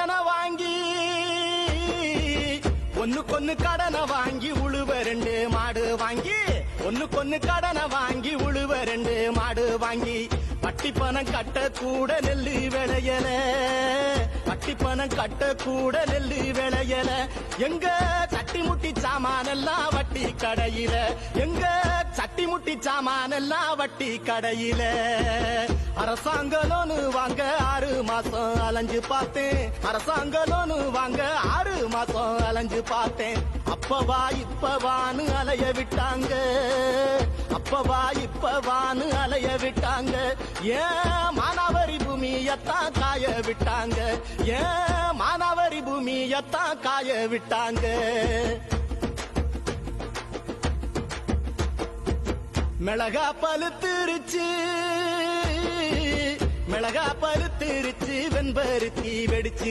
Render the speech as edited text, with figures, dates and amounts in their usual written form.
கடனை வாங்கி ஒண்ணுக்கொன்னு கடனை வாங்கி உழுவ 2 மாடு வாங்கி ஒண்ணுக்கொன்னு கடனை வாங்கி உழுவ 2 மாடு வாங்கி வட்டி பணம் கட்ட கூட நெல்லு விளையல வட்டி பணம் கட்ட கூட நெல்லு விளையல எங்க சட்டி முட்டி சாமானெல்லாம் வட்டி கடையில எங்க சட்டி முட்டி சாமானெல்லாம் வட்டி கடையில அரசாங்க லோனு வாங்க 6 மாசம் அலைஞ்சு பார்த்தேன் அரசாங்க லோனு வாங்க 6 மாசம் அலைஞ்சு பார்த்தேன் அப்பவா இப்பவான்னு அலைய விட்டாங்க அப்பவா இப்பவான்னு அலைய விட்டாங்க ஏன் மானாவரி பூமியத்தான் காய விட்டாங்க ஏன் மானாவரி பூமியத்தான் காய விட்டாங்க மிளகா பழுத்திருச்சு மிளகா பழுத்திருச்சு வெண்பருத்தி வெடிச்சு